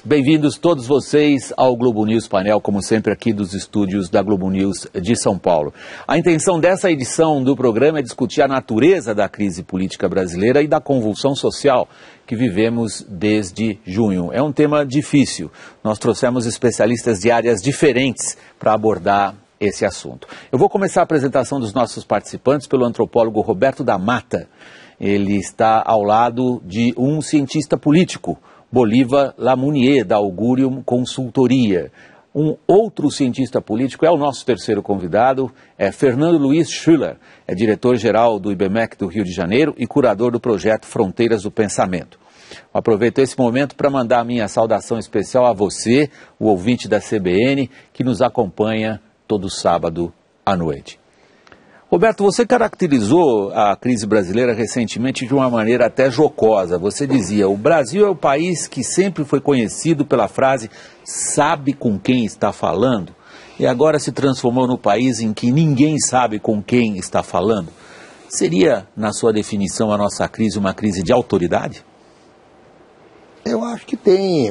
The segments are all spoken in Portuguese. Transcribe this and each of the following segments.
Bem-vindos todos vocês ao Globo News Painel, como sempre aqui dos estúdios da Globo News de São Paulo. A intenção dessa edição do programa é discutir a natureza da crise política brasileira e da convulsão social que vivemos desde junho. É um tema difícil. Nós trouxemos especialistas de áreas diferentes para abordar esse assunto. Eu vou começar a apresentação dos nossos participantes pelo antropólogo Roberto da Mata. Ele está ao lado de um cientista político, Bolívar Lamounier, da Augurium Consultoria. Um outro cientista político é o nosso terceiro convidado, é Fernando Luiz Schuller, é diretor-geral do IBMEC do Rio de Janeiro e curador do projeto Fronteiras do Pensamento. Aproveito esse momento para mandar a minha saudação especial a você, o ouvinte da CBN, que nos acompanha todo sábado à noite. Roberto, você caracterizou a crise brasileira recentemente de uma maneira até jocosa. Você dizia, o Brasil é o país que sempre foi conhecido pela frase sabe com quem está falando, e agora se transformou no país em que ninguém sabe com quem está falando. Seria, na sua definição, a nossa crise uma crise de autoridade? Eu acho que tem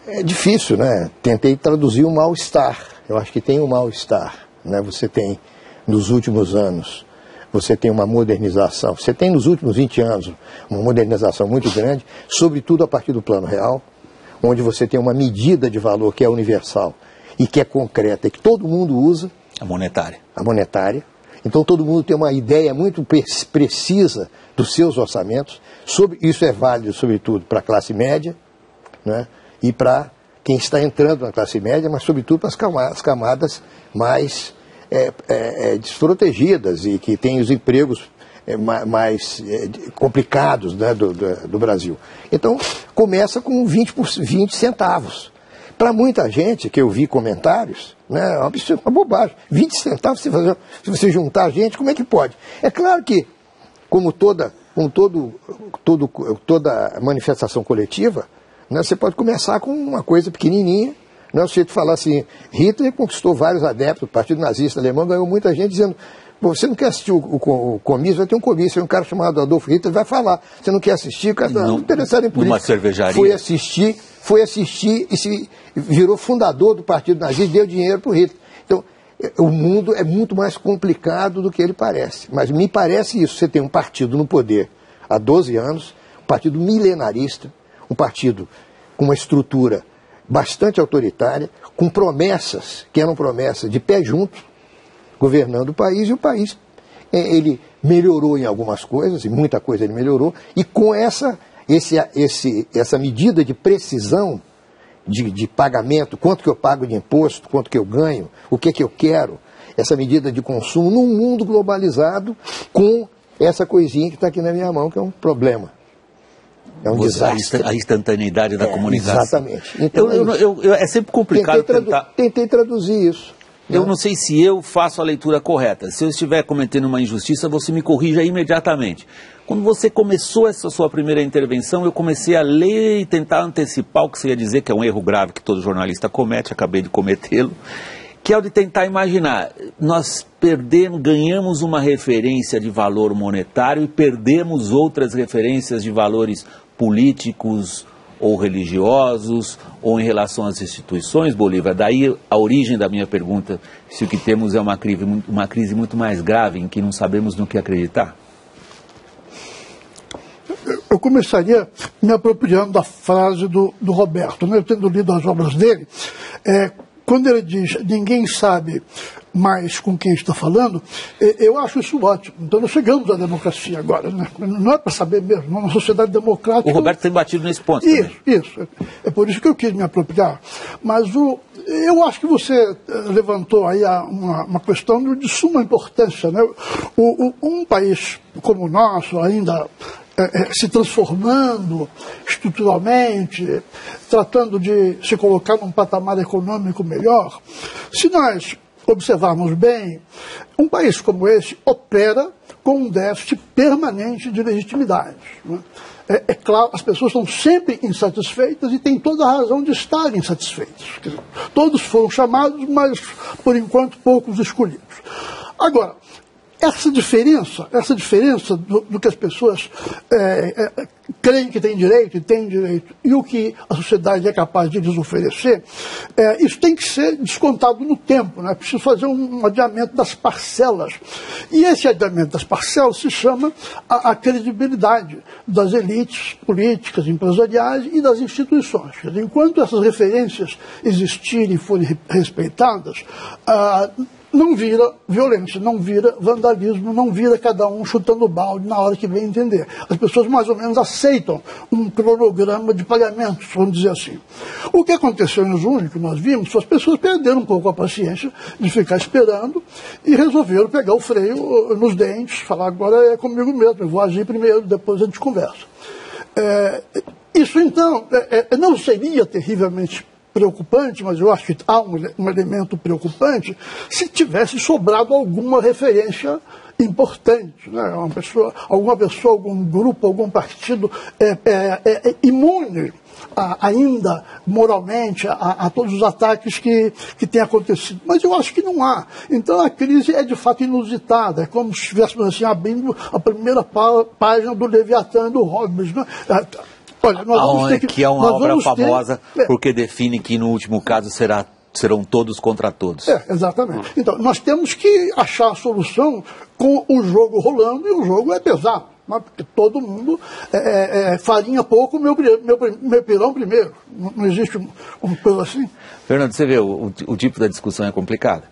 É difícil, né? Tentei traduzir o mal-estar. Eu acho que tem um mal-estar, né? Você tem, nos últimos anos, você tem uma modernização. Você tem, nos últimos 20 anos, uma modernização muito grande, sobretudo a partir do plano real, onde você tem uma medida de valor que é universal e que é concreta e que todo mundo usa. A monetária. A monetária. Então todo mundo tem uma ideia muito precisa dos seus orçamentos. Isso é válido, sobretudo, para a classe média, né? E para quem está entrando na classe média, mas sobretudo para as camadas mais desprotegidas e que têm os empregos mais complicados, né, do Brasil. Então, começa com 20 centavos. Para muita gente, que eu vi comentários, né, é uma bobagem. 20 centavos, se você juntar a gente, como é que pode? É claro que, como toda manifestação coletiva, né, você pode começar com uma coisa pequenininha, né, o sujeito falar assim, Hitler conquistou vários adeptos, o Partido Nazista Alemão ganhou muita gente dizendo, você não quer assistir o comício, vai ter um comício, um cara chamado Adolf Hitler vai falar, você não quer assistir, o cara está interessado em política. Numa cervejaria. Foi assistir e se virou fundador do Partido Nazista e deu dinheiro para o Hitler. Então, o mundo é muito mais complicado do que ele parece, mas me parece isso, você tem um partido no poder há 12 anos, um partido milenarista, um partido com uma estrutura bastante autoritária, com promessas, que eram promessas de pé junto, governando o país, e o país ele melhorou em algumas coisas, e muita coisa ele melhorou, e com essa medida de precisão de pagamento, quanto que eu pago de imposto, quanto que eu ganho, o que eu quero, essa medida de consumo, num mundo globalizado, com essa coisinha que está aqui na minha mão, que é um problema. É um desastre. A instantaneidade da comunicação. Exatamente. Então, é sempre complicado tentei traduzir isso. Eu não sei se eu faço a leitura correta. Se eu estiver cometendo uma injustiça, você me corrija imediatamente. Quando você começou essa sua primeira intervenção, eu comecei a ler e tentar antecipar o que você ia dizer, que é um erro grave que todo jornalista comete, acabei de cometê-lo, que é o de tentar imaginar, nós ganhamos uma referência de valor monetário e perdemos outras referências de valores políticos ou religiosos ou em relação às instituições, Bolívar. Daí a origem da minha pergunta, se o que temos é uma crise muito mais grave em que não sabemos no que acreditar. Eu começaria me apropriando da frase do Roberto, né? Eu tendo lido as obras dele, quando ele diz, ninguém sabe mais com quem está falando, eu acho isso ótimo. Então nós chegamos à democracia agora, né? Não é para saber mesmo, uma sociedade democrática... O Roberto tem batido nesse ponto Isso. É por isso que eu quis me apropriar. Mas eu acho que você levantou aí uma questão de suma importância, né? Um país como o nosso, ainda... se transformando estruturalmente, tratando de se colocar num patamar econômico melhor. Se nós observarmos bem, um país como esse opera com um déficit permanente de legitimidade, né? É claro, as pessoas estão sempre insatisfeitas e têm toda a razão de estarem insatisfeitas. Quer dizer, todos foram chamados, mas, por enquanto, poucos escolhidos. Agora, essa diferença do que as pessoas creem que tem direito e o que a sociedade é capaz de lhes oferecer, isso tem que ser descontado no tempo, né? É preciso fazer um adiamento das parcelas. E esse adiamento das parcelas se chama a credibilidade das elites políticas, empresariais e das instituições. Quer dizer, enquanto essas referências existirem e forem respeitadas, não vira violência, não vira vandalismo, não vira cada um chutando balde na hora que vem entender. As pessoas mais ou menos aceitam um cronograma de pagamentos, vamos dizer assim. O que aconteceu em junho, que nós vimos, foi as pessoas perderam um pouco a paciência de ficar esperando e resolveram pegar o freio nos dentes, falar agora é comigo mesmo, eu vou agir primeiro, depois a gente conversa. Isso então não seria terrivelmente preocupante, mas eu acho que há um elemento preocupante se tivesse sobrado alguma referência importante, né? Alguma pessoa, algum grupo, algum partido imune ainda moralmente a todos os ataques que têm acontecido. Mas eu acho que não há. Então a crise é de fato inusitada. É como se estivéssemos assim, abrindo a primeira página do Leviatã e do Hobbes, né? Olha, que é uma obra famosa porque define que no último caso serão todos contra todos. Exatamente. Então, nós temos que achar a solução com o jogo rolando, e o jogo é pesado, né? Porque todo mundo farinha pouco, meu pirão primeiro. Não existe uma coisa assim. Fernando, você vê, o tipo da discussão é complicado.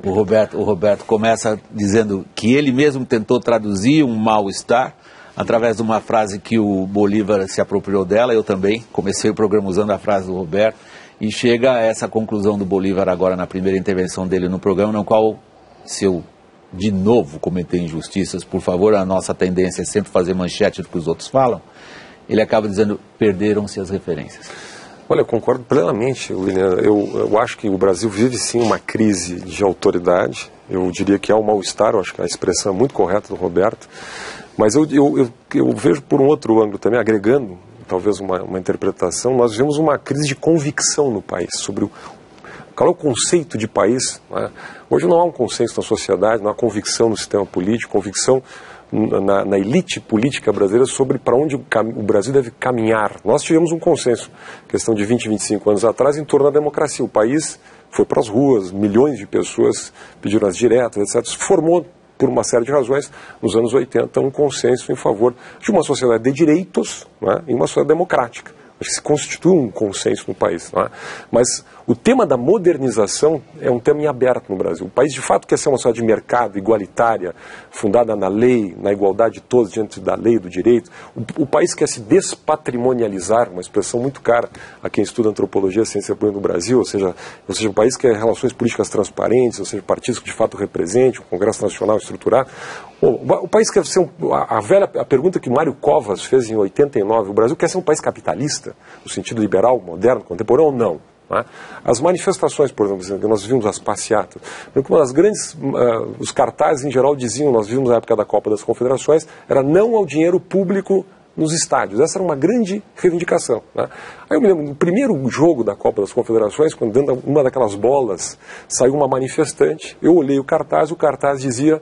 O Roberto começa dizendo que ele mesmo tentou traduzir um mal-estar através de uma frase que o Bolívar se apropriou dela. Eu também comecei o programa usando a frase do Roberto, e chega a essa conclusão do Bolívar agora na primeira intervenção dele no programa, no qual, se eu de novo cometer injustiças, por favor, a nossa tendência é sempre fazer manchete do que os outros falam, ele acaba dizendo: perderam-se as referências. Olha, eu concordo plenamente, William. Eu acho que o Brasil vive sim uma crise de autoridade. Eu diria que há um mal-estar, eu acho que a expressão é muito correta do Roberto. Mas eu vejo por um outro ângulo também, agregando talvez uma interpretação. Nós vivemos uma crise de convicção no país, sobre qual é o conceito de país, né? Hoje não há um consenso na sociedade, não há convicção no sistema político, convicção na elite política brasileira sobre para onde o Brasil deve caminhar. Nós tivemos um consenso, questão de 20, 25 anos atrás, em torno da democracia. O país foi para as ruas, milhões de pessoas pediram as diretas, etc. Isso formou, por uma série de razões, nos anos 80, um consenso em favor de uma sociedade de direitos, né, e uma sociedade democrática. Acho que se constitui um consenso no país. Né? Mas o tema da modernização é um tema em aberto no Brasil. O país, de fato, quer ser uma sociedade de mercado, igualitária, fundada na lei, na igualdade de todos diante da lei e do direito. O país quer se despatrimonializar, uma expressão muito cara a quem estuda antropologia, ciência política no Brasil, ou seja, o país quer relações políticas transparentes, ou seja, partidos que de fato representem, o Congresso Nacional estruturado. O país quer ser a pergunta que Mário Covas fez em 89, o Brasil quer ser um país capitalista, no sentido liberal, moderno, contemporâneo, ou não? Né? As manifestações, por exemplo, que nós vimos as passeatas, uma das grandes, os cartazes em geral diziam, nós vimos na época da Copa das Confederações, era não ao dinheiro público nos estádios. Essa era uma grande reivindicação. Né? Aí eu me lembro, no primeiro jogo da Copa das Confederações, quando dentro de uma daquelas bolas saiu uma manifestante, eu olhei o cartaz dizia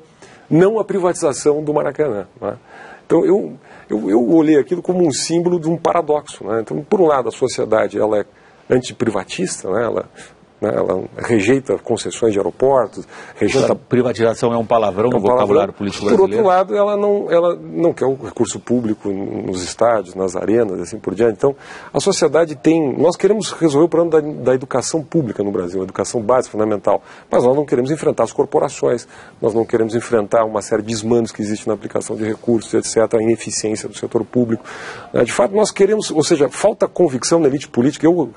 não à privatização do Maracanã. Né? Então eu olhei aquilo como um símbolo de um paradoxo. Né? Então, por um lado, a sociedade ela é antiprivatista, né? Ela rejeita concessões de aeroportos, rejeita... Privatização é um palavrão no vocabulário político brasileiro. Por outro lado, ela não quer o recurso público nos estádios, nas arenas, assim por diante. Então, a sociedade tem... Nós queremos resolver o problema da educação pública no Brasil, a educação básica, fundamental. Mas nós não queremos enfrentar as corporações, nós não queremos enfrentar uma série de desmandos que existe na aplicação de recursos, etc., a ineficiência do setor público. De fato, nós queremos... Ou seja, falta convicção na elite política. Eu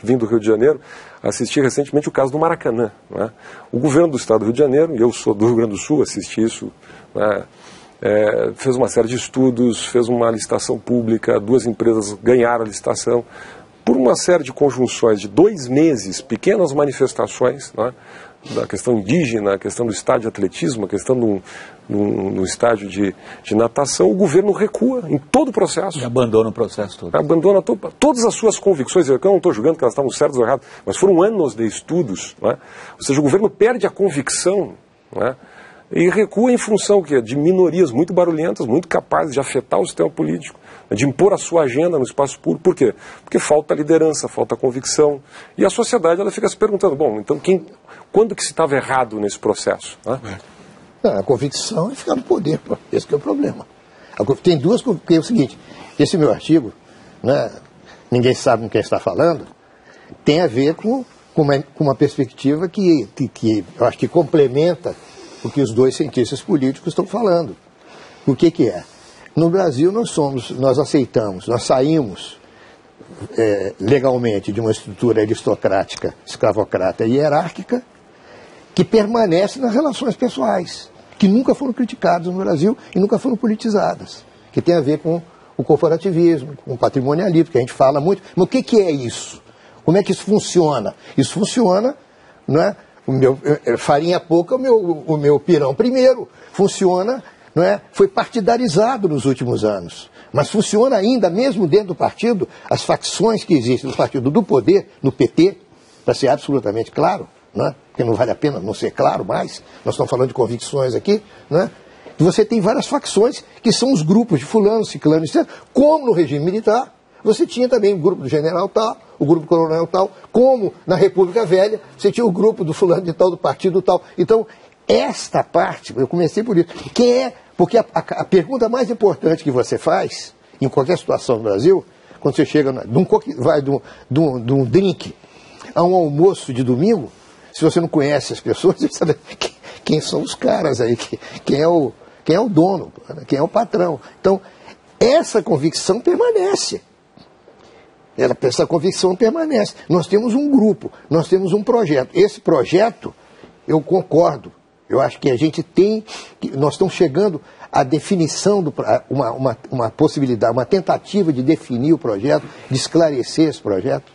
vim do Rio de Janeiro, assisti recentemente o caso do Maracanã. Né? O governo do estado do Rio de Janeiro, e eu sou do Rio Grande do Sul, assisti isso, né? Fez uma série de estudos, fez uma licitação pública, 2 empresas ganharam a licitação. Por uma série de conjunções de 2 meses, pequenas manifestações, né? Da questão indígena, a questão do estádio de atletismo, a questão no estádio de natação, o governo recua em todo o processo. E abandona o processo todo. Abandona todas as suas convicções. Eu não estou julgando que elas estavam certas ou erradas, mas foram anos de estudos. Né? Ou seja, o governo perde a convicção, né, E recua em função de minorias muito barulhentas, muito capazes de afetar o sistema político, de impor a sua agenda no espaço público. Por quê? Porque falta liderança, falta convicção. E a sociedade ela fica se perguntando, bom, então quando que se estava errado nesse processo? Né? A convicção é ficar no poder, pô. Esse que é o problema. Tem duas, porque é o seguinte, esse meu artigo, né, ninguém sabe com quem está falando, tem a ver com uma perspectiva que eu acho que complementa o que os dois cientistas políticos estão falando. O que é? No Brasil nós aceitamos, nós saímos legalmente de uma estrutura aristocrática, escravocrata e hierárquica, que permanece nas relações pessoais, que nunca foram criticadas no Brasil e nunca foram politizadas, que tem a ver com o corporativismo, com o patrimonialismo, que a gente fala muito. Mas o que é isso? Como é que isso funciona? Isso funciona, não é? Farinha pouca, o meu pirão primeiro. Funciona, não é? Foi partidarizado nos últimos anos. Mas funciona ainda, mesmo dentro do partido, as facções que existem no partido do poder, no PT, para ser absolutamente claro, não é? Porque não vale a pena não ser claro mais, nós estamos falando de convicções aqui, não é? E você tem várias facções que são os grupos de fulano, ciclano, etc. Como no regime militar, você tinha também o grupo do general tal, o grupo do coronel tal, como na República Velha, você tinha o grupo do fulano de tal, do partido tal. Então, esta parte, eu comecei por isso, porque a pergunta mais importante que você faz, em qualquer situação no Brasil, quando você chega, vai de um drink a um almoço de domingo, se você não conhece as pessoas, você sabe quem são os caras aí, quem é o dono, quem é o patrão. Então, essa convicção permanece. Essa convicção permanece. Nós temos um grupo, nós temos um projeto. Esse projeto, eu concordo. Eu acho que nós estamos chegando à definição, uma possibilidade, uma tentativa de definir o projeto, de esclarecer esse projeto.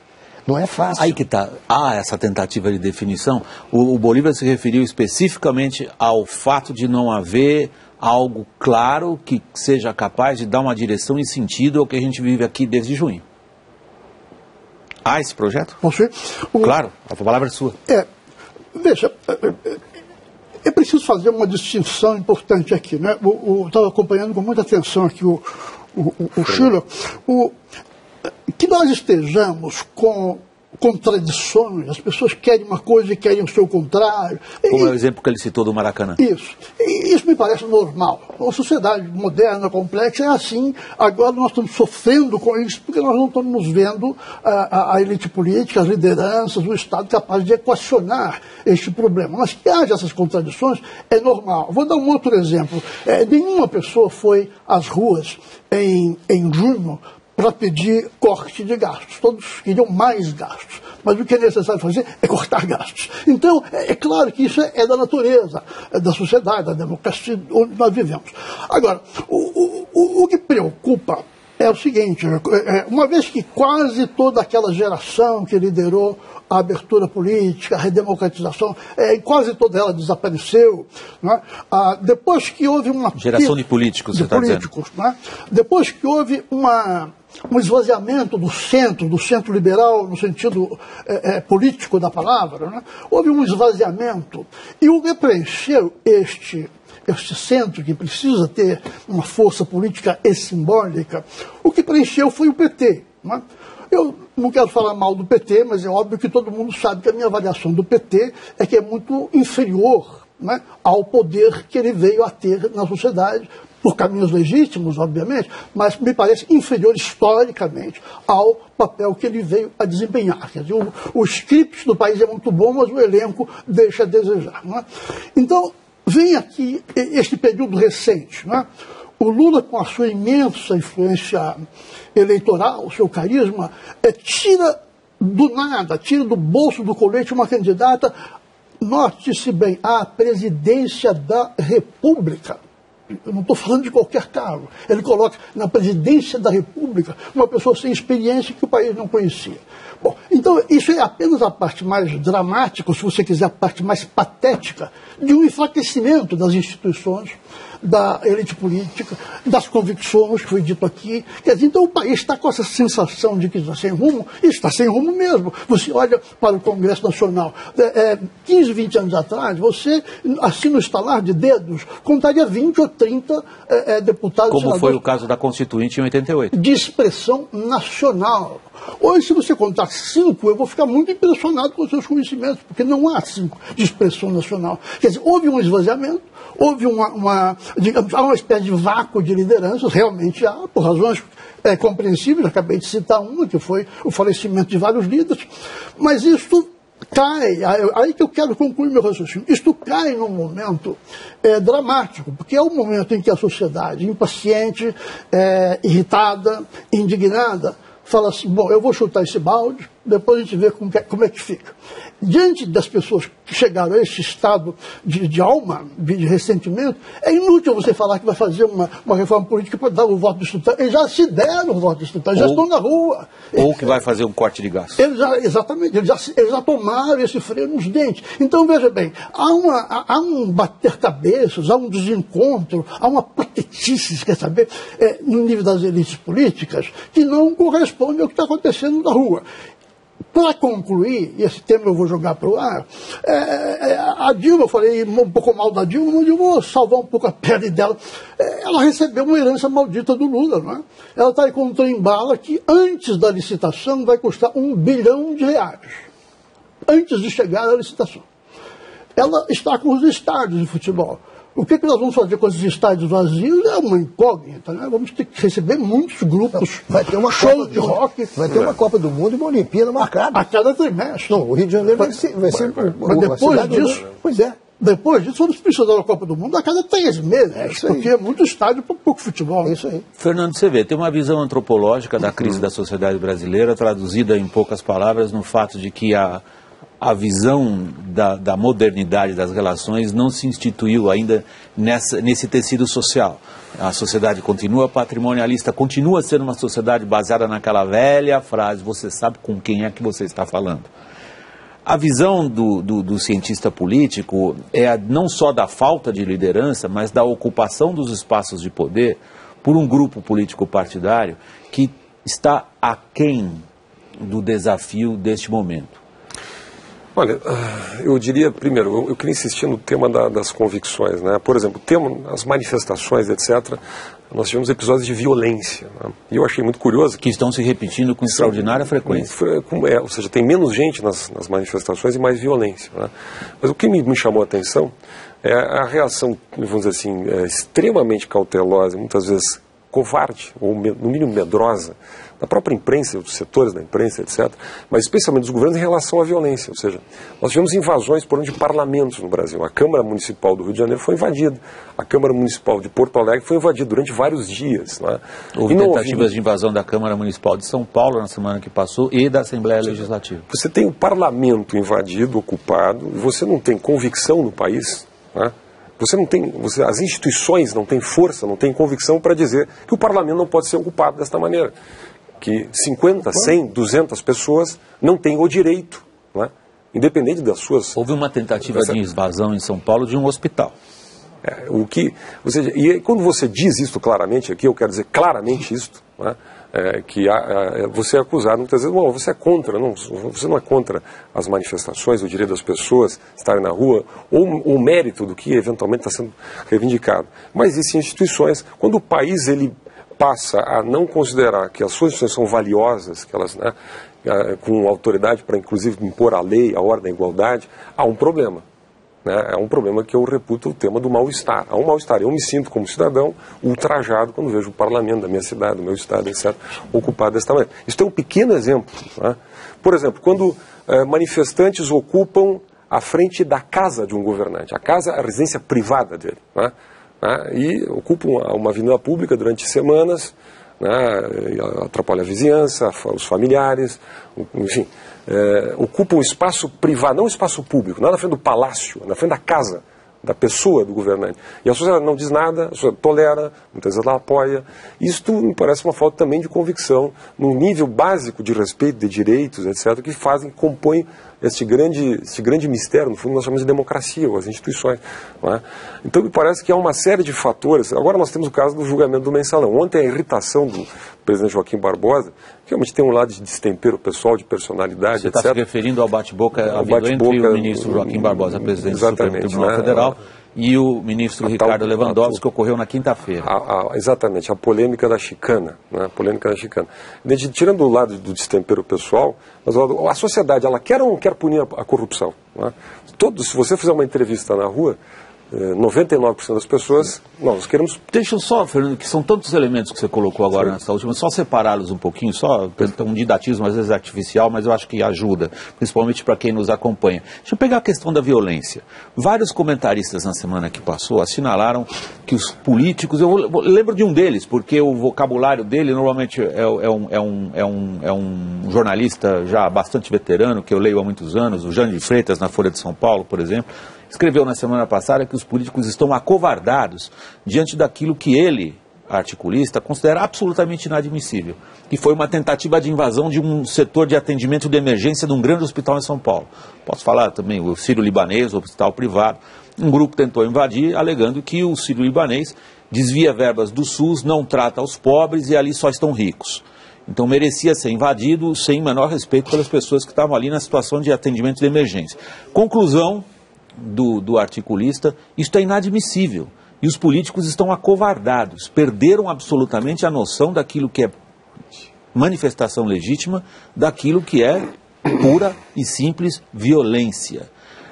Não é fácil. Aí que está. Há essa tentativa de definição. O Bolívar se referiu especificamente ao fato de não haver algo claro que seja capaz de dar uma direção e sentido ao que a gente vive aqui desde junho. Há esse projeto? Você? Claro, a palavra é sua. Veja, é preciso fazer uma distinção importante aqui, né? Estava acompanhando com muita atenção aqui o Schiller. Que nós estejamos com contradições, as pessoas querem uma coisa e querem o seu contrário. Como é o exemplo que ele citou do Maracanã. Isso me parece normal. A sociedade moderna, complexa, é assim. Agora nós estamos sofrendo com isso porque nós não estamos vendo a elite política, as lideranças, o Estado capaz de equacionar este problema. Mas que haja essas contradições é normal. Vou dar um outro exemplo. Nenhuma pessoa foi às ruas em junho para pedir corte de gastos. Todos queriam mais gastos. Mas o que é necessário fazer é cortar gastos. Então, é claro que isso é da natureza, da sociedade, da democracia onde nós vivemos. Agora, o que preocupa é o seguinte, uma vez que quase toda aquela geração que liderou a abertura política, a redemocratização, quase toda ela desapareceu. Né? Depois que houve uma... Geração de políticos, você está dizendo. Né? Depois que houve um esvaziamento do centro liberal, no sentido político da palavra, né? Houve um esvaziamento. E o que preencheu este centro, que precisa ter uma força política e simbólica, o que preencheu foi o PT. Né? Eu não quero falar mal do PT, mas é óbvio que todo mundo sabe que a minha avaliação do PT é que é muito inferior, né, ao poder que ele veio a ter na sociedade, por caminhos legítimos, obviamente, mas me parece inferior historicamente ao papel que ele veio a desempenhar. Quer dizer, o script do país é muito bom, mas o elenco deixa a desejar. Não é? Então, vem aqui este período recente. Não é? O Lula, com a sua imensa influência eleitoral, o seu carisma, tira do nada, tira do bolso do colete uma candidata, note-se bem, à presidência da República. Eu não estou falando de qualquer cargo. Ele coloca na presidência da República uma pessoa sem experiência que o país não conhecia. Bom, então isso é apenas a parte mais dramática, ou se você quiser, a parte mais patética de um enfraquecimento das instituições, da elite política, das convicções, que foi dito aqui. Quer dizer, então o país está com essa sensação de que está sem rumo, e está sem rumo mesmo. Você olha para o Congresso Nacional, 15, 20 anos atrás, você, assim no estalar de dedos, contaria 20 ou 30 deputados. Como foi o caso da Constituinte em 88. De expressão nacional. Hoje, se você contar 5, eu vou ficar muito impressionado com os seus conhecimentos, porque não há 5 de expressão nacional. Quer dizer, houve um esvaziamento, houve uma espécie de vácuo de lideranças, realmente há, por razões compreensíveis, acabei de citar uma, que foi o falecimento de vários líderes, mas isso cai, aí que eu quero concluir meu raciocínio, isto cai num momento dramático, porque é o momento em que a sociedade, impaciente, irritada, indignada, fala assim, bom, eu vou chutar esse balde, depois a gente vê como é que fica. Diante das pessoas que chegaram a esse estado de alma, de ressentimento, é inútil você falar que vai fazer uma reforma política para dar o voto de escrutínio. Eles já se deram o voto de escrutínio, já estão na rua. Ou que vai fazer um corte de gastos. Exatamente, eles já tomaram esse freio nos dentes. Então, veja bem, há um bater cabeças, há um desencontro, há uma patetice, quer saber, no nível das elites políticas, que não corresponde ao que está acontecendo na rua. Para concluir, e esse tema eu vou jogar para o ar, a Dilma, eu falei um pouco mal da Dilma, mas eu vou salvar um pouco a pele dela. Ela recebeu uma herança maldita do Lula, não é? Ela está aí com um trem-bala que, antes da licitação, vai custar R$1 bilhão. Antes de chegar à licitação. Ela está com os estádios de futebol. O que nós vamos fazer com esses estádios vazios é uma incógnita, né? Vamos ter que receber muitos grupos, vai ter uma shows Copa de rock. Vai ter uma Copa do Mundo e uma Olimpíada marcada. A cada trimestre. Não, o Rio de Janeiro vai ser mas depois disso, pois é. Depois disso, vamos precisar da Copa do Mundo a cada 3 meses, porque é muito estádio para pouco futebol. É isso aí. Fernando, você vê, tem uma visão antropológica da crise da sociedade brasileira, traduzida em poucas palavras no fato de que a visão da modernidade das relações não se instituiu ainda nesse tecido social. A sociedade continua patrimonialista, continua sendo uma sociedade baseada naquela velha frase, você sabe com quem é que você está falando. A visão do cientista político é não só da falta de liderança, mas da ocupação dos espaços de poder por um grupo político partidário que está aquém do desafio deste momento. Olha, eu diria, primeiro, eu queria insistir no tema das convicções, né? Por exemplo, as manifestações, etc., nós tivemos episódios de violência, né? E eu achei muito curioso que estão se repetindo com extraordinária frequência. Ou seja, tem menos gente nas manifestações e mais violência, né? Mas o que me chamou a atenção é a reação, vamos dizer assim, extremamente cautelosa, muitas vezes covarde, ou no mínimo medrosa, da própria imprensa, dos setores da imprensa, etc., mas especialmente dos governos em relação à violência. Ou seja, nós tivemos invasões por onde de parlamentos no Brasil. A Câmara Municipal do Rio de Janeiro foi invadida. A Câmara Municipal de Porto Alegre foi invadida durante vários dias. Né? Houve tentativas de invasão da Câmara Municipal de São Paulo na semana que passou e da Assembleia Legislativa. Você tem o parlamento invadido, ocupado, e você não tem convicção no país, né? Você não tem, as instituições não têm força, não têm convicção para dizer que o parlamento não pode ser ocupado desta maneira. Que 50, 100, 200 pessoas não têm o direito, não é? Independente das suas... Houve uma tentativa de invasão em São Paulo de um hospital. E quando você diz isso claramente aqui, eu quero dizer claramente isto, não é? Você é acusado muitas vezes, bom, você é contra, não, você não é contra as manifestações, o direito das pessoas estarem na rua, ou o mérito do que eventualmente está sendo reivindicado. Mas existem instituições, quando o país ele passa a não considerar que as suas instituições são valiosas, que elas, né, com autoridade para inclusive impor a lei, a ordem, a igualdade, há um problema. É um problema que eu reputo o tema do mal-estar. Há um mal-estar. Eu me sinto, como cidadão, ultrajado quando vejo o parlamento da minha cidade, do meu estado, etc., ocupado desta maneira. Isso é um pequeno exemplo. Né? Por exemplo, quando manifestantes ocupam a frente da casa de um governante, a residência privada dele, né? E ocupam uma avenida pública durante semanas, né? Atrapalha a vizinhança, os familiares, enfim... ocupam um espaço privado, não um espaço público, não na frente do palácio, na frente da casa da pessoa do governante. E a sociedade não diz nada, a sociedade tolera, muitas vezes ela apoia. Isto me parece uma falta também de convicção, num nível básico de respeito de direitos, etc., que compõem este grande mistério, no fundo, nós chamamos de democracia, ou as instituições. Não é? Então, me parece que há uma série de fatores. Agora nós temos o caso do julgamento do Mensalão. Ontem a irritação do presidente Joaquim Barbosa, que realmente tem um lado de destempero pessoal, de personalidade, Você etc. está se referindo ao bate-boca havido entre o ministro Joaquim Barbosa, presidente do Supremo Tribunal Federal, e o ministro Ricardo Lewandowski, que ocorreu na quinta-feira. Exatamente, a polêmica da chicana. Né? A polêmica da chicana. Tirando o lado do destempero pessoal, mas a sociedade, ela quer ou não quer punir a corrupção? Né? Se você fizer uma entrevista na rua, 99% das pessoas, nós queremos... Deixa eu só, Fernando, que são tantos elementos que você colocou agora nessa última, só separá-los um pouquinho, só um didatismo às vezes artificial, mas eu acho que ajuda, principalmente para quem nos acompanha. Deixa eu pegar a questão da violência. Vários comentaristas na semana que passou assinalaram que os políticos, eu lembro de um deles, porque o vocabulário dele normalmente é um jornalista já bastante veterano, que eu leio há muitos anos, o Jânio de Freitas, na Folha de São Paulo, por exemplo, escreveu na semana passada que os políticos estão acovardados diante daquilo que ele, articulista, considera absolutamente inadmissível, que foi uma tentativa de invasão de um setor de atendimento de emergência de um grande hospital em São Paulo. Posso falar também o Sírio-Libanês, o hospital privado. Um grupo tentou invadir, alegando que o Sírio-Libanês desvia verbas do SUS, não trata os pobres e ali só estão ricos. Então merecia ser invadido sem menor respeito pelas pessoas que estavam ali na situação de atendimento de emergência. Conclusão do articulista: isto é inadmissível. E os políticos estão acovardados, perderam absolutamente a noção daquilo que é manifestação legítima, daquilo que é pura e simples violência.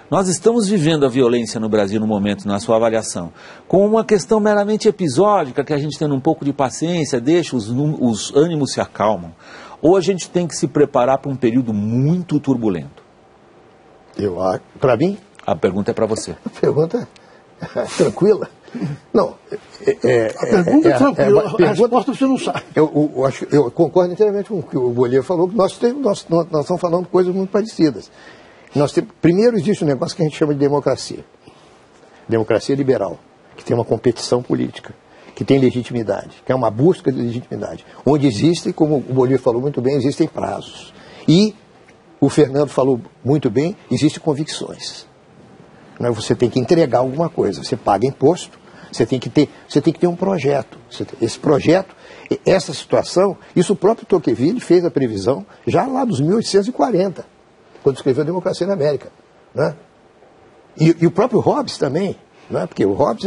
Nós estamos vivendo a violência no Brasil no momento, na sua avaliação, com uma questão meramente episódica, que a gente tendo um pouco de paciência, deixa os ânimos se acalmam, ou a gente tem que se preparar para um período muito turbulento? Para mim? A pergunta é para você. A pergunta é tranquila. Não, a pergunta é tranquila, a resposta você não sabe. Eu concordo inteiramente com o que o Bolívar falou, que nós estamos falando coisas muito parecidas. Primeiro existe um negócio que a gente chama de democracia. Democracia liberal, que tem uma competição política, que tem legitimidade, que é uma busca de legitimidade. Onde existe, como o Bolívar falou muito bem, existem prazos. E o Fernando falou muito bem, existem convicções. Você tem que entregar alguma coisa, você paga imposto, você tem que ter um projeto. Esse projeto, essa situação, isso o próprio Tocqueville fez a previsão já lá dos 1840, quando escreveu Democracia na América. Né? E o próprio Hobbes também, né? Porque o Hobbes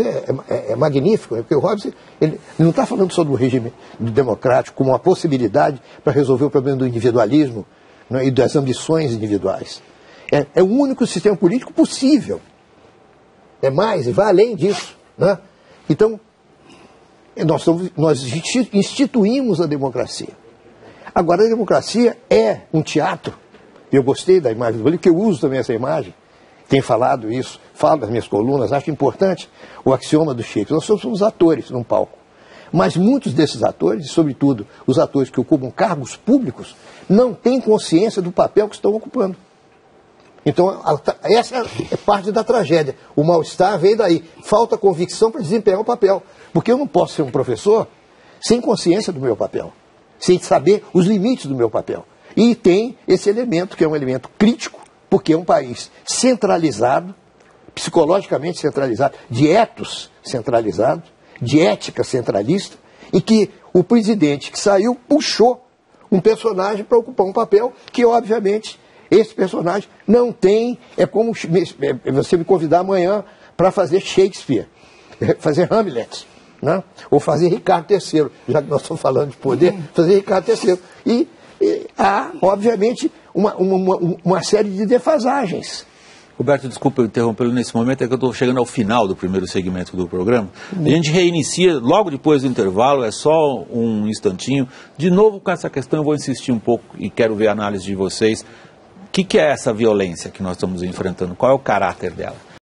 é magnífico, porque o Hobbes ele não está falando só do regime democrático como uma possibilidade para resolver o problema do individualismo, né? E das ambições individuais. É o único sistema político possível. É mais, e vai além disso. Né? Então, nós instituímos a democracia. Agora, a democracia é um teatro. Eu gostei da imagem do Bolívar, porque eu uso também essa imagem. Tenho falado isso, falo nas minhas colunas, acho importante o axioma do Shakespeare. Nós somos atores num palco. Mas muitos desses atores, e sobretudo os atores que ocupam cargos públicos, não têm consciência do papel que estão ocupando. Então, essa é parte da tragédia. O mal-estar veio daí. Falta convicção para desempenhar o papel. Porque eu não posso ser um professor sem consciência do meu papel, sem saber os limites do meu papel. E tem esse elemento, que é um elemento crítico, porque é um país centralizado, psicologicamente centralizado, de ethos centralizado, de ética centralista, e que o presidente que saiu puxou um personagem para ocupar um papel que, obviamente, esse personagem não tem. É como você me convidar amanhã para fazer Shakespeare, fazer Hamlet, né? Ou fazer Ricardo III, já que nós estamos falando de poder, fazer Ricardo III. E há, obviamente, uma série de defasagens. Roberto, desculpa eu interrompê-lo nesse momento, é que eu estou chegando ao final do primeiro segmento do programa. A gente reinicia logo depois do intervalo, é só um instantinho. De novo com essa questão eu vou insistir um pouco e quero ver a análise de vocês. O que é essa violência que nós estamos enfrentando? Qual é o caráter dela?